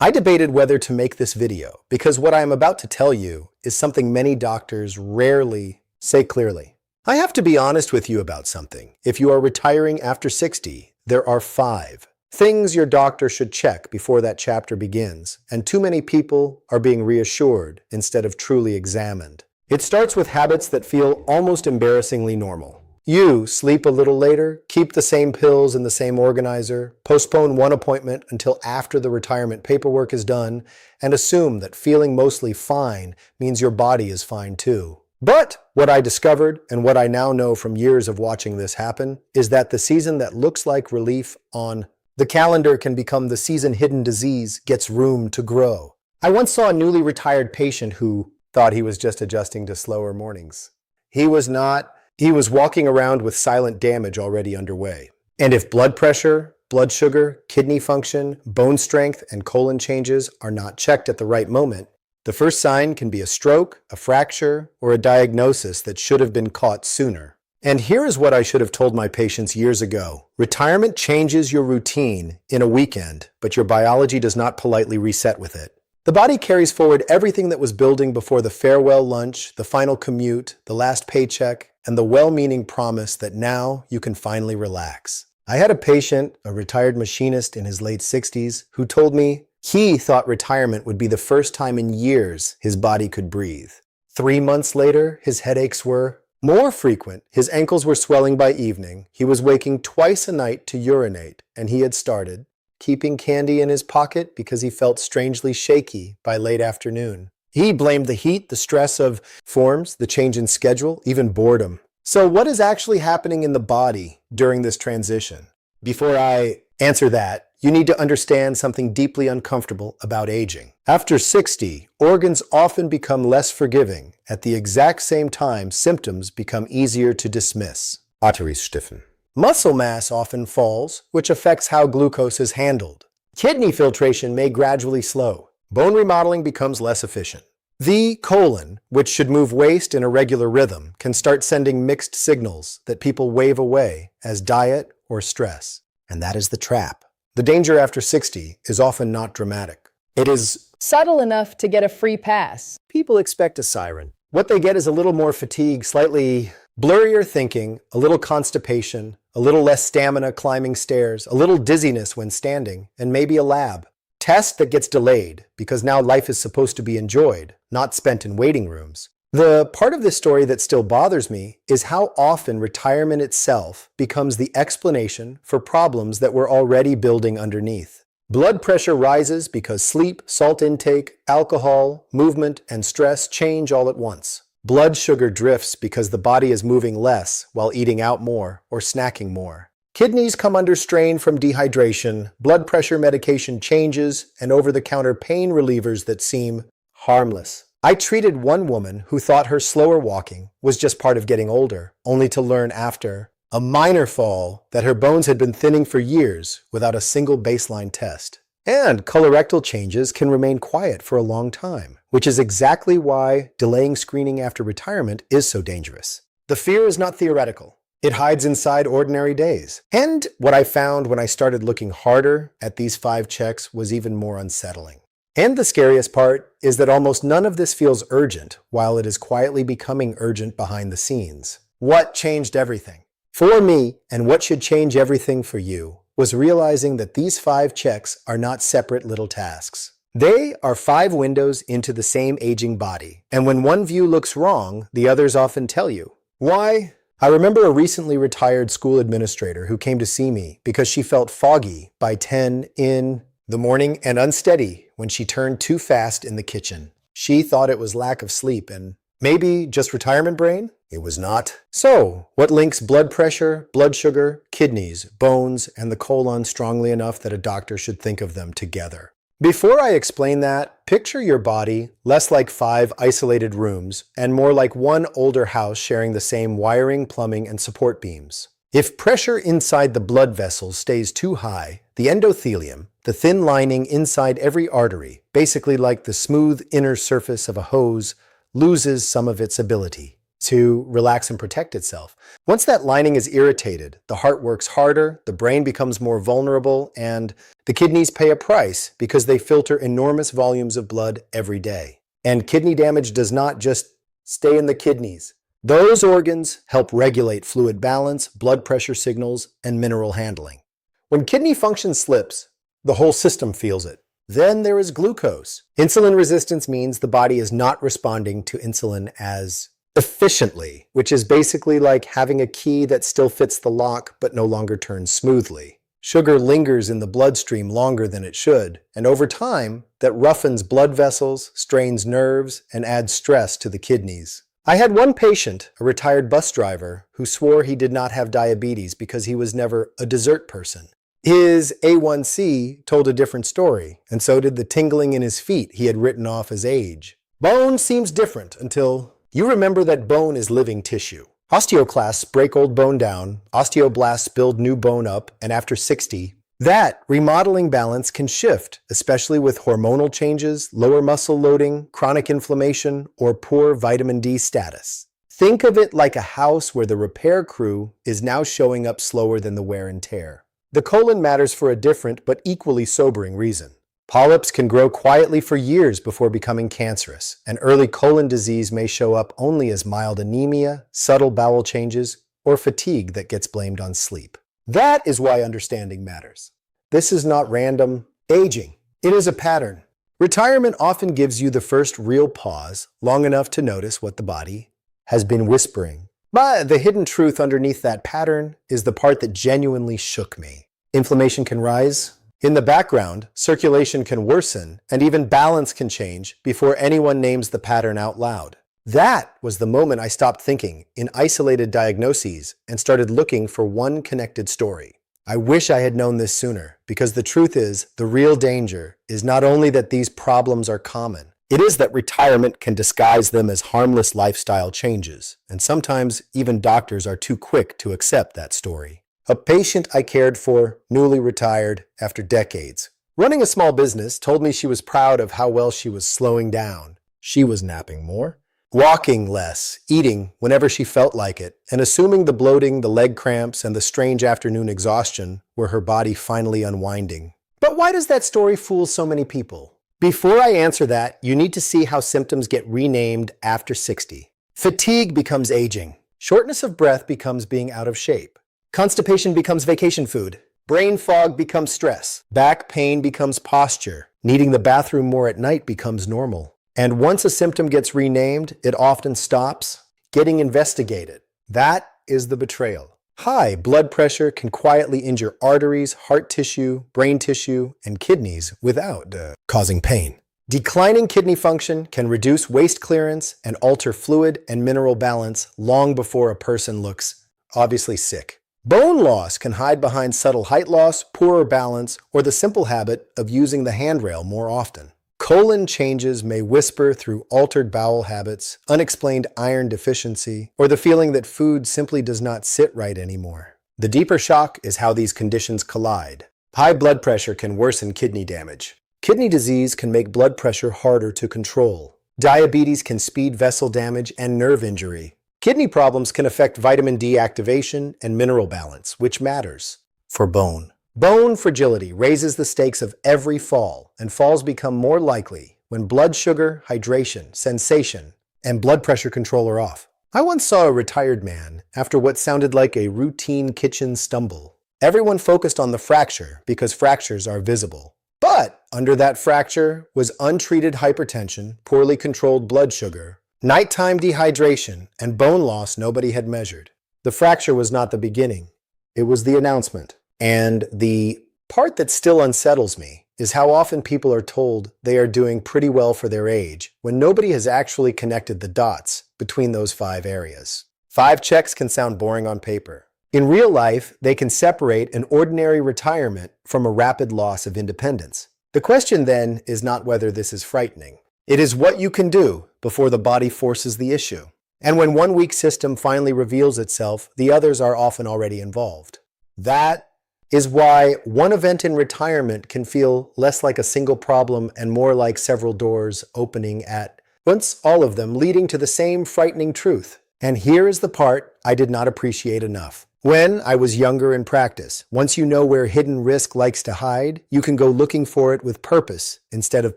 I debated whether to make this video because what I am about to tell you is something many doctors rarely say clearly. I have to be honest with you about something. If you are retiring after 60, there are 5 things your doctor should check before that chapter begins, and too many people are being reassured instead of truly examined. It starts with habits that feel almost embarrassingly normal. You sleep a little later, keep the same pills in the same organizer, postpone one appointment until after the retirement paperwork is done, and assume that feeling mostly fine means your body is fine too. But what I discovered, and what I now know from years of watching this happen, is that the season that looks like relief on the calendar can become the season hidden disease gets room to grow. I once saw a newly retired patient who thought he was just adjusting to slower mornings. He was not. He was walking around with silent damage already underway. And if blood pressure, blood sugar, kidney function, bone strength, and colon changes are not checked at the right moment, the first sign can be a stroke, a fracture, or a diagnosis that should have been caught sooner. And here is what I should have told my patients years ago. Retirement changes your routine in a weekend, but your biology does not politely reset with it. The body carries forward everything that was building before the farewell lunch, the final commute, the last paycheck, and the well-meaning promise that now you can finally relax. I had a patient, a retired machinist in his late 60s, who told me he thought retirement would be the first time in years his body could breathe. 3 months later, his headaches were more frequent. His ankles were swelling by evening. He was waking twice a night to urinate, and he had started keeping candy in his pocket because he felt strangely shaky by late afternoon. He blamed the heat, the stress of forms, the change in schedule, even boredom. So what is actually happening in the body during this transition? Before I answer that, you need to understand something deeply uncomfortable about aging. After 60, organs often become less forgiving. At the exact same time, symptoms become easier to dismiss. Arteries stiffen. Muscle mass often falls, which affects how glucose is handled. Kidney filtration may gradually slow. Bone remodeling becomes less efficient. The colon, which should move waste in a regular rhythm, can start sending mixed signals that people wave away as diet or stress. And that is the trap. The danger after 60 is often not dramatic. It is subtle enough to get a free pass. People expect a siren. What they get is a little more fatigue, slightly blurrier thinking, a little constipation, a little less stamina climbing stairs, a little dizziness when standing, and maybe a lab test that gets delayed because now life is supposed to be enjoyed, not spent in waiting rooms. The part of this story that still bothers me is how often retirement itself becomes the explanation for problems that were already building underneath. Blood pressure rises because sleep, salt intake, alcohol, movement, and stress change all at once. Blood sugar drifts because the body is moving less while eating out more or snacking more. Kidneys come under strain from dehydration, blood pressure medication changes, and over-the-counter pain relievers that seem harmless. I treated one woman who thought her slower walking was just part of getting older, only to learn after a minor fall that her bones had been thinning for years without a single baseline test. And colorectal changes can remain quiet for a long time, which is exactly why delaying screening after retirement is so dangerous. The fear is not theoretical. It hides inside ordinary days. And what I found when I started looking harder at these 5 checks was even more unsettling. And the scariest part is that almost none of this feels urgent, while it is quietly becoming urgent behind the scenes. What changed everything? For me, and what should change everything for you, was realizing that these 5 checks are not separate little tasks. They are 5 windows into the same aging body. And when one view looks wrong, the others often tell you. Why? I remember a recently retired school administrator who came to see me because she felt foggy by 10 in the morning and unsteady when she turned too fast in the kitchen. She thought it was lack of sleep and maybe just retirement brain? It was not. So, what links blood pressure, blood sugar, kidneys, bones, and the colon strongly enough that a doctor should think of them together? Before I explain that, picture your body less like 5 isolated rooms and more like one older house sharing the same wiring, plumbing, and support beams. If pressure inside the blood vessels stays too high, the endothelium, the thin lining inside every artery, basically like the smooth inner surface of a hose, loses some of its ability. to relax and protect itself. Once that lining is irritated, the heart works harder, the brain becomes more vulnerable, and the kidneys pay a price because they filter enormous volumes of blood every day. And kidney damage does not just stay in the kidneys. Those organs help regulate fluid balance, blood pressure signals, and mineral handling. When kidney function slips, the whole system feels it. Then there is glucose. Insulin resistance means the body is not responding to insulin as efficiently, which is basically like having a key that still fits the lock but no longer turns smoothly. Sugar lingers in the bloodstream longer than it should, and over time, that roughens blood vessels, strains nerves, and adds stress to the kidneys. I had one patient, a retired bus driver, who swore he did not have diabetes because he was never a dessert person. His A1C told a different story, and so did the tingling in his feet he had written off as age. Bone seems different until you remember that bone is living tissue. Osteoclasts break old bone down, osteoblasts build new bone up, and after 60, that remodeling balance can shift, especially with hormonal changes, lower muscle loading, chronic inflammation, or poor vitamin D status. Think of it like a house where the repair crew is now showing up slower than the wear and tear. The colon matters for a different but equally sobering reason. Polyps can grow quietly for years before becoming cancerous, and early colon disease may show up only as mild anemia, subtle bowel changes, or fatigue that gets blamed on sleep. That is why understanding matters. This is not random aging. It is a pattern. Retirement often gives you the first real pause, long enough to notice what the body has been whispering. But the hidden truth underneath that pattern is the part that genuinely shook me. Inflammation can rise. In the background, circulation can worsen, and even balance can change before anyone names the pattern out loud. That was the moment I stopped thinking in isolated diagnoses and started looking for one connected story. I wish I had known this sooner, because the truth is, the real danger is not only that these problems are common, it is that retirement can disguise them as harmless lifestyle changes, and sometimes even doctors are too quick to accept that story. A patient I cared for, newly retired after decades, running a small business, told me she was proud of how well she was slowing down. She was napping more, walking less, eating whenever she felt like it, and assuming the bloating, the leg cramps, and the strange afternoon exhaustion were her body finally unwinding. But why does that story fool so many people? Before I answer that, you need to see how symptoms get renamed after 60. Fatigue becomes aging. Shortness of breath becomes being out of shape. Constipation becomes vacation food. Brain fog becomes stress. Back pain becomes posture. Needing the bathroom more at night becomes normal. And once a symptom gets renamed, it often stops getting investigated. That is the betrayal. High blood pressure can quietly injure arteries, heart tissue, brain tissue, and kidneys without causing pain. Declining kidney function can reduce waste clearance and alter fluid and mineral balance long before a person looks obviously sick. Bone loss can hide behind subtle height loss, poorer balance, or the simple habit of using the handrail more often. Colon changes may whisper through altered bowel habits, unexplained iron deficiency, or the feeling that food simply does not sit right anymore. The deeper shock is how these conditions collide. High blood pressure can worsen kidney damage. Kidney disease can make blood pressure harder to control. Diabetes can speed vessel damage and nerve injury. Kidney problems can affect vitamin D activation and mineral balance, which matters for bone. Bone fragility raises the stakes of every fall, and falls become more likely when blood sugar, hydration, sensation, and blood pressure control are off. I once saw a retired man after what sounded like a routine kitchen stumble. Everyone focused on the fracture because fractures are visible. But under that fracture was untreated hypertension, poorly controlled blood sugar, nighttime dehydration, and bone loss nobody had measured. The fracture was not the beginning. It was the announcement. And the part that still unsettles me is how often people are told they are doing pretty well for their age when nobody has actually connected the dots between those 5 areas. 5 checks can sound boring on paper. In real life, they can separate an ordinary retirement from a rapid loss of independence. The question then is not whether this is frightening. It is what you can do before the body forces the issue. And when one weak system finally reveals itself, the others are often already involved. That is why one event in retirement can feel less like a single problem and more like several doors opening at once, all of them leading to the same frightening truth. And here is the part I did not appreciate enough. When I was younger in practice, once you know where hidden risk likes to hide, you can go looking for it with purpose instead of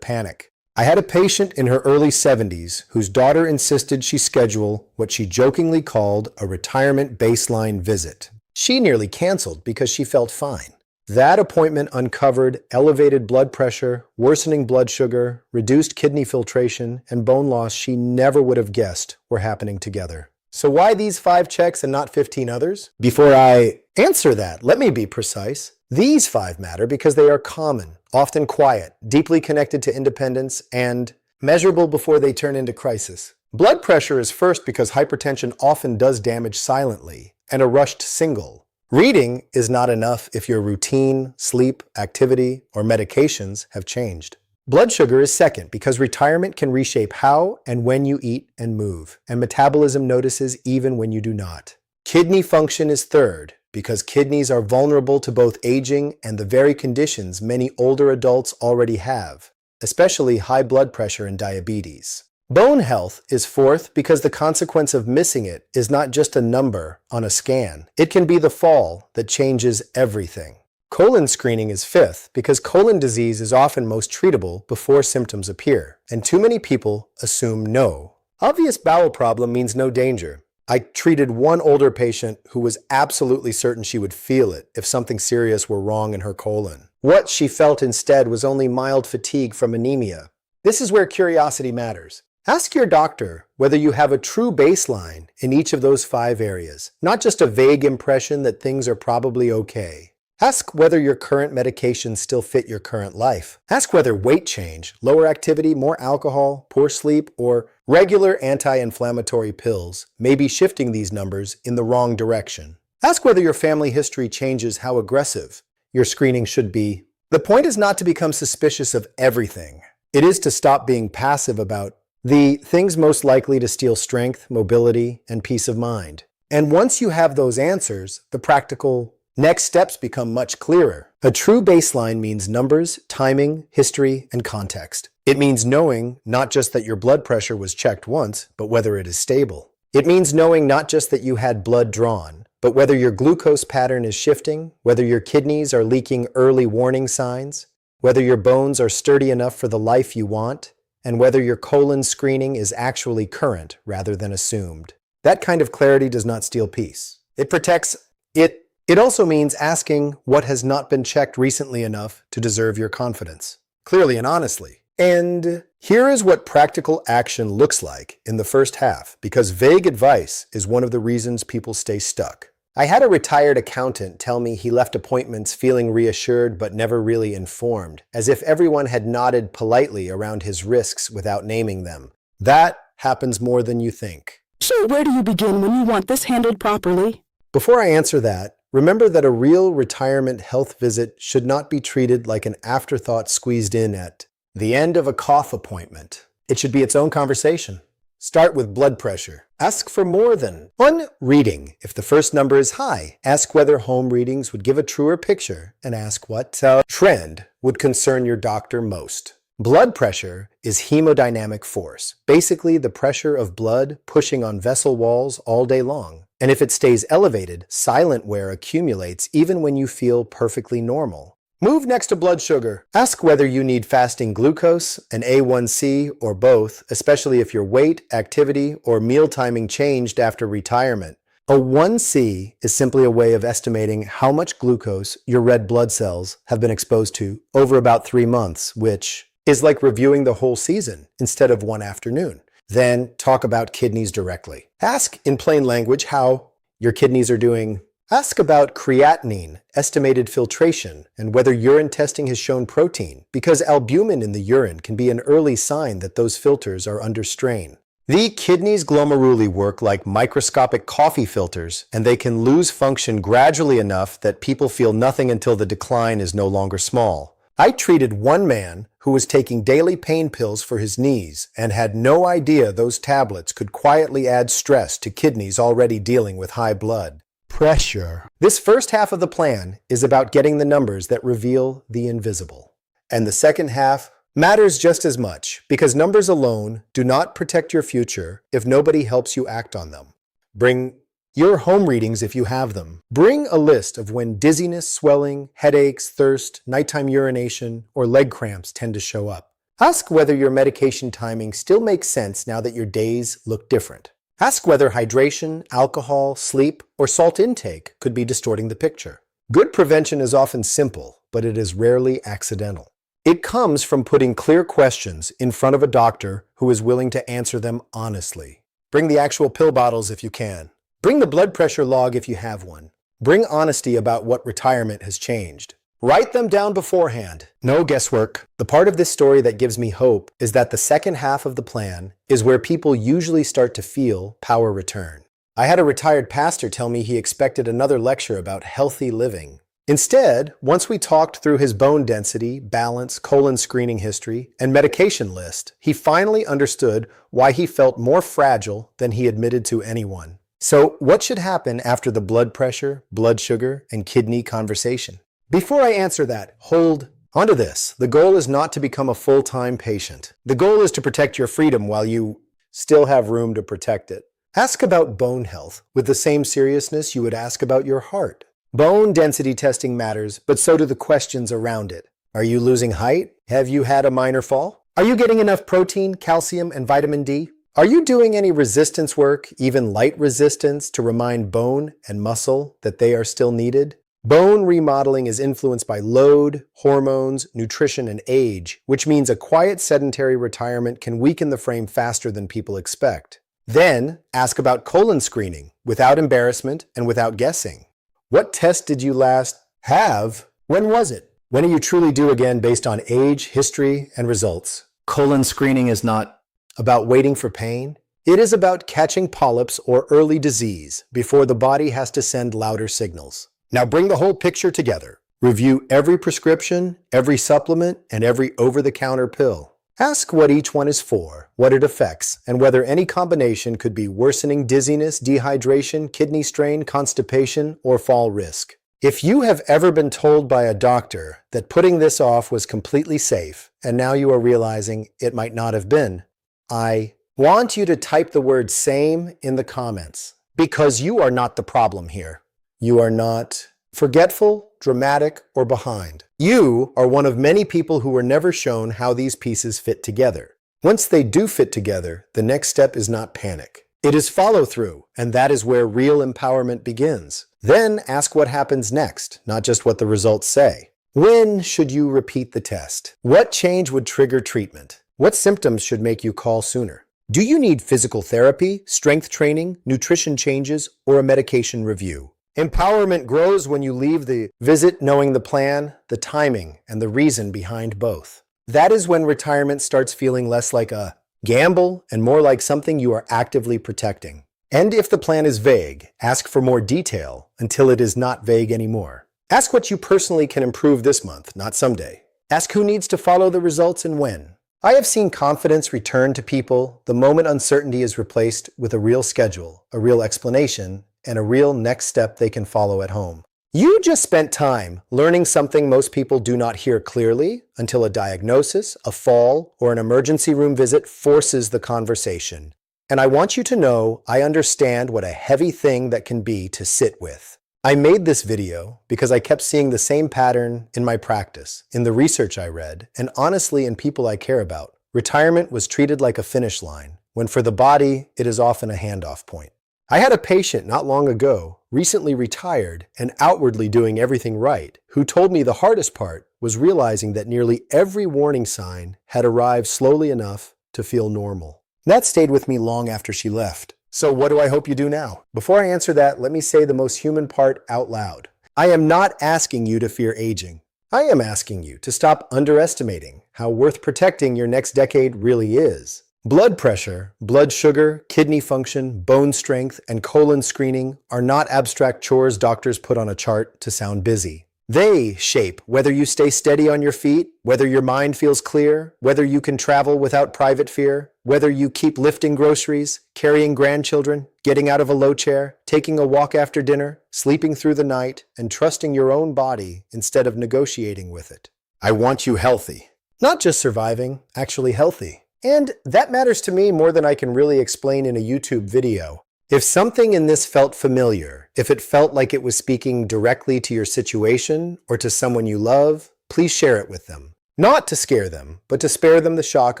panic. I had a patient in her early 70s whose daughter insisted she schedule what she jokingly called a retirement baseline visit. She nearly canceled because she felt fine. That appointment uncovered elevated blood pressure, worsening blood sugar, reduced kidney filtration, and bone loss she never would have guessed were happening together. So why these 5 checks and not 15 others? Before I answer that, let me be precise. These 5 matter because they are common, often quiet, deeply connected to independence, and measurable before they turn into crisis. Blood pressure is first because hypertension often does damage silently, and a rushed single. Reading is not enough if your routine, sleep, activity, or medications have changed. Blood sugar is second because retirement can reshape how and when you eat and move, and metabolism notices even when you do not. Kidney function is third because kidneys are vulnerable to both aging and the very conditions many older adults already have, especially high blood pressure and diabetes. Bone health is fourth because the consequence of missing it is not just a number on a scan. It can be the fall that changes everything. Colon screening is fifth because colon disease is often most treatable before symptoms appear, and too many people assume no. Obvious bowel problem means no danger. I treated one older patient who was absolutely certain she would feel it if something serious were wrong in her colon. What she felt instead was only mild fatigue from anemia. This is where curiosity matters. Ask your doctor whether you have a true baseline in each of those 5 areas, not just a vague impression that things are probably okay. Ask whether your current medications still fit your current life. Ask whether weight change, lower activity, more alcohol, poor sleep, or regular anti-inflammatory pills may be shifting these numbers in the wrong direction. Ask whether your family history changes how aggressive your screening should be. The point is not to become suspicious of everything. It is to stop being passive about the things most likely to steal strength, mobility, and peace of mind. And once you have those answers, the practical next steps become much clearer. A true baseline means numbers, timing, history, and context. It means knowing not just that your blood pressure was checked once, but whether it is stable. It means knowing not just that you had blood drawn, but whether your glucose pattern is shifting, whether your kidneys are leaking early warning signs, whether your bones are sturdy enough for the life you want, and whether your colon screening is actually current rather than assumed. That kind of clarity does not steal peace. It protects it. It also means asking what has not been checked recently enough to deserve your confidence, clearly and honestly. And here is what practical action looks like in the first half, because vague advice is one of the reasons people stay stuck. I had a retired accountant tell me he left appointments feeling reassured but never really informed, as if everyone had nodded politely around his risks without naming them. That happens more than you think. So where do you begin when you want this handled properly? Before I answer that, remember that a real retirement health visit should not be treated like an afterthought squeezed in at the end of a cough appointment. It should be its own conversation. Start with blood pressure. Ask for more than one reading. If the first number is high, ask whether home readings would give a truer picture, and ask what trend would concern your doctor most. Blood pressure is hemodynamic force, basically the pressure of blood pushing on vessel walls all day long. And if it stays elevated, silent wear accumulates even when you feel perfectly normal. Move next to blood sugar. Ask whether you need fasting glucose, an A1C, or both, especially if your weight, activity, or meal timing changed after retirement. A 1C is simply a way of estimating how much glucose your red blood cells have been exposed to over about 3 months, which is like reviewing the whole season instead of one afternoon. Then talk about kidneys directly. Ask in plain language how your kidneys are doing. Ask about creatinine, estimated filtration, and whether urine testing has shown protein, because albumin in the urine can be an early sign that those filters are under strain. The kidneys glomeruli work like microscopic coffee filters, and they can lose function gradually enough that people feel nothing until the decline is no longer small. I treated one man who was taking daily pain pills for his knees and had no idea those tablets could quietly add stress to kidneys already dealing with high blood pressure. This first half of the plan is about getting the numbers that reveal the invisible. And the second half matters just as much, because numbers alone do not protect your future if nobody helps you act on them. Bring your home readings if you have them. Bring a list of when dizziness, swelling, headaches, thirst, nighttime urination, or leg cramps tend to show up. Ask whether your medication timing still makes sense now that your days look different. Ask whether hydration, alcohol, sleep, or salt intake could be distorting the picture. Good prevention is often simple, but it is rarely accidental. It comes from putting clear questions in front of a doctor who is willing to answer them honestly. Bring the actual pill bottles if you can. Bring the blood pressure log if you have one. Bring honesty about what retirement has changed. Write them down beforehand. No guesswork. The part of this story that gives me hope is that the second half of the plan is where people usually start to feel power return. I had a retired pastor tell me he expected another lecture about healthy living. Instead, once we talked through his bone density, balance, colon screening history, and medication list, he finally understood why he felt more fragile than he admitted to anyone. So, what should happen after the blood pressure, blood sugar, and kidney conversation? Before I answer that, hold onto this. The goal is not to become a full-time patient. The goal is to protect your freedom while you still have room to protect it. Ask about bone health with the same seriousness you would ask about your heart. Bone density testing matters, but so do the questions around it. Are you losing height? Have you had a minor fall? Are you getting enough protein, calcium, and vitamin D? Are you doing any resistance work, even light resistance, to remind bone and muscle that they are still needed? Bone remodeling is influenced by load, hormones, nutrition, and age, which means a quiet sedentary retirement can weaken the frame faster than people expect. Then, ask about colon screening, without embarrassment and without guessing. What test did you last have? When was it? When are you truly due again based on age, history, and results? Colon screening is not about waiting for pain. It is about catching polyps or early disease before the body has to send louder signals. Now bring the whole picture together. Review every prescription, every supplement, and every over-the-counter pill. Ask what each one is for, what it affects, and whether any combination could be worsening dizziness, dehydration, kidney strain, constipation, or fall risk. If you have ever been told by a doctor that putting this off was completely safe, and now you are realizing it might not have been, I want you to type the word SAME in the comments, because you are not the problem here. You are not forgetful, dramatic, or behind. You are one of many people who were never shown how these pieces fit together. Once they do fit together, the next step is not panic. It is follow through, and that is where real empowerment begins. Then ask what happens next, not just what the results say. When should you repeat the test? What change would trigger treatment? What symptoms should make you call sooner? Do you need physical therapy, strength training, nutrition changes, or a medication review? Empowerment grows when you leave the visit knowing the plan, the timing, and the reason behind both. That is when retirement starts feeling less like a gamble and more like something you are actively protecting. And if the plan is vague, ask for more detail until it is not vague anymore. Ask what you personally can improve this month, not someday. Ask who needs to follow the results and when. I have seen confidence return to people the moment uncertainty is replaced with a real schedule, a real explanation, and a real next step they can follow at home. You just spent time learning something most people do not hear clearly until a diagnosis, a fall, or an emergency room visit forces the conversation. And I want you to know I understand what a heavy thing that can be to sit with. I made this video because I kept seeing the same pattern in my practice, in the research I read, and honestly in people I care about. Retirement was treated like a finish line, when for the body, it is often a handoff point. I had a patient not long ago, recently retired and outwardly doing everything right, who told me the hardest part was realizing that nearly every warning sign had arrived slowly enough to feel normal. That stayed with me long after she left. So what do I hope you do now? Before I answer that, let me say the most human part out loud. I am not asking you to fear aging. I am asking you to stop underestimating how worth protecting your next decade really is. Blood pressure, blood sugar, kidney function, bone strength, and colon screening are not abstract chores doctors put on a chart to sound busy. They shape whether you stay steady on your feet, whether your mind feels clear, whether you can travel without private fear, whether you keep lifting groceries, carrying grandchildren, getting out of a low chair, taking a walk after dinner, sleeping through the night, and trusting your own body instead of negotiating with it. I want you healthy. Not just surviving, actually healthy. And that matters to me more than I can really explain in a YouTube video. If something in this felt familiar, if it felt like it was speaking directly to your situation or to someone you love, please share it with them. Not to scare them, but to spare them the shock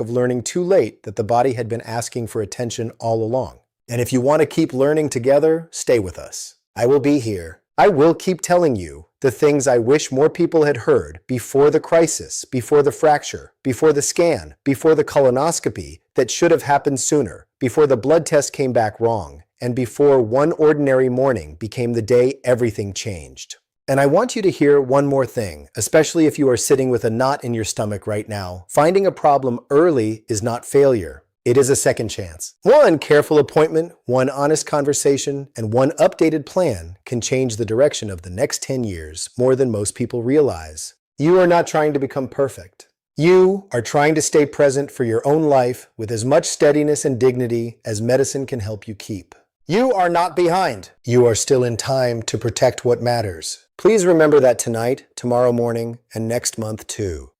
of learning too late that the body had been asking for attention all along. And if you want to keep learning together, stay with us. I will be here. I will keep telling you the things I wish more people had heard before the crisis, before the fracture, before the scan, before the colonoscopy that should have happened sooner, before the blood test came back wrong, and before one ordinary morning became the day everything changed. And I want you to hear one more thing, especially if you are sitting with a knot in your stomach right now. Finding a problem early is not failure. It is a second chance. One careful appointment, one honest conversation, and one updated plan can change the direction of the next 10 years more than most people realize. You are not trying to become perfect. You are trying to stay present for your own life with as much steadiness and dignity as medicine can help you keep. You are not behind. You are still in time to protect what matters. Please remember that tonight, tomorrow morning, and next month too.